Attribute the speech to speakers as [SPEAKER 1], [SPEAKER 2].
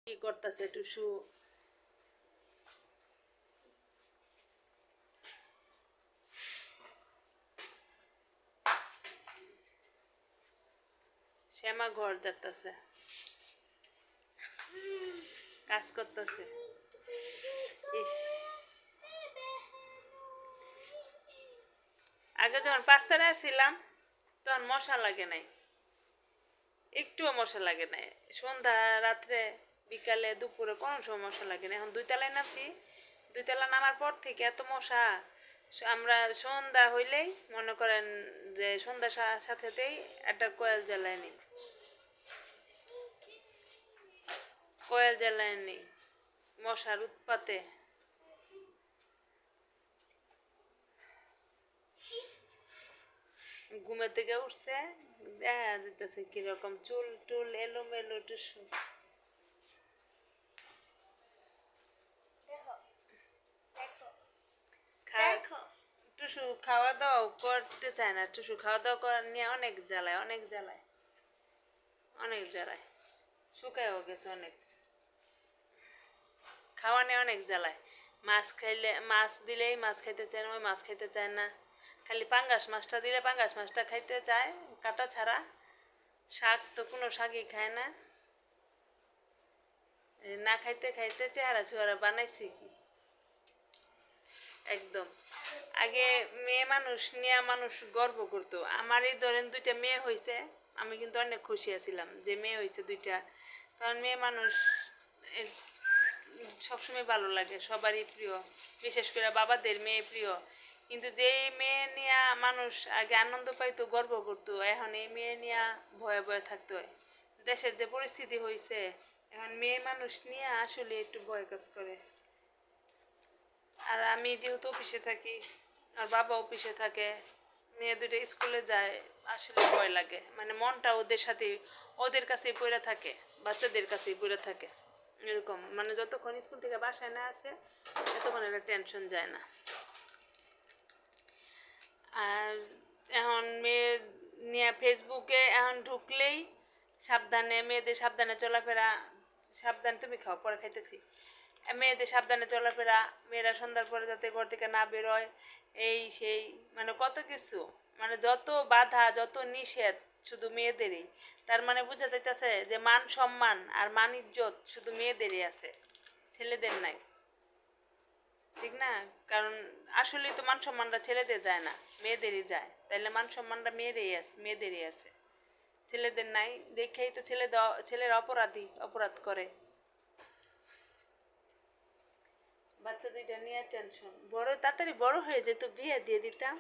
[SPEAKER 1] কি করতেছে টুসু? শ্যামা ঘর যাচ্ছে, কাজ করতেছে। ইস, আগে যখন পাঁচতারায় ছিলাম তখন মশা লাগে নাই, একটুও মশা লাগে নাই। সন্ধ্যা, রাত্রে, বিকালে, দুপুরে কোনো সময় মশা লাগে না। এখন 2 তলায় নামছি, 2 তলা নামার পর থেকে এত মশা। আমরা সন্ধ্যা হইলেই মনে করেন যে সন্ধ্যার সাথেতেই একটা কোয়েল জ্বালায় নিই, কোয়েল জ্বালায় নিই মশার উৎপাতে। ঘুমের থেকে উঠছে, দেখা দিতেছে কিরকম চুল টুল এলোমেলো টুসু। টুসু খাওয়া দাওয়া করতে চায় না, টুসু খাওয়া দাওয়া করার নিয়ে অনেক জ্বালায়, অনেক জ্বালায়, অনেক জ্বালায়, শুকায়ও গেছে অনেক। খাওয়া নিয়ে অনেক জ্বালায়। মাছ খাইলে, মাছ দিলেই মাছ খাইতে চায় না, ওই মাছ খাইতে চায় না। খালি পাঙ্গাস মাছটা দিলে পাঙ্গাস মাছটা খাইতে চায় কাটা ছাড়া। শাক তো কোনো শাকই খায় না। না খাইতে খাইতে চেহারা চুহারা বানাইছে কি একদম। আগে মেয়ে মানুষ নিয়ে মানুষ গর্ব করতো। আমারই ধরেন 2টা মেয়ে হয়েছে, আমি কিন্তু অনেক খুশি আছিলাম যে মেয়ে হয়েছে 2টা। কারণ মেয়ে মানুষ সবসময় ভালো লাগে, সবারই প্রিয়, বিশেষ করে বাবাদের মেয়ে প্রিয়। কিন্তু যেই মেয়ে নিয়ে মানুষ আগে আনন্দ পাইতো, গর্ব করতো, এখন এই মেয়ে নিয়ে ভয়ে ভয়ে থাকতে হয়। দেশের যে পরিস্থিতি হয়েছে, এখন মেয়ে মানুষ নিয়ে আসলে একটু ভয় কাজ করে। আর আমি যেহেতু অফিসে থাকি, আর বাবা অফিসে থাকে, মেয়ে 2টা স্কুলে যায়, আসলে ভয় লাগে। মানে মনটা ওদের সাথে, ওদের কাছেই পড়ে থাকে, বাচ্চাদের কাছেই পড়ে থাকে। এরকম মানে যতক্ষণ স্কুল থেকে বাসায় না আসে ততক্ষণ একটা টেনশন যায় না। আর এখন মেয়ে নিয়ে ফেসবুকে এখন ঢুকলেই সাবধানে, মেয়েদের সাবধানে চলাফেরা, সাবধান তুমি খাও পরে খাইতেছি, মেয়েদের সাবধানে চলাফেরা, মেয়েরা সন্ধ্যার পরে যাতে ঘর থেকে না বেরোয়, এই সেই, মানে কত কিছু, মানে যত বাধা যত নিষেধ শুধু মেয়েদেরই। তার মানে বোঝা যাইতেছে যে মান সম্মান আর মান ইজ্জত শুধু মেয়েদেরই আছে, ছেলেদের নাই, ঠিক না? কারণ আসলেই তো মান সম্মানটা ছেলেদের যায় না, মেয়েদেরই যায়। তাইলে মান সম্মানটা মেয়েদেরই আছে, ছেলেদের নাই। দেখেই তো ছেলেরা অপরাধী, অপরাধ করে। বাচ্চা 2টা নিয়ে টেনশন। বড় তাড়াতাড়ি বড় হয়ে যেত, বিয়ে দিয়ে দিতাম।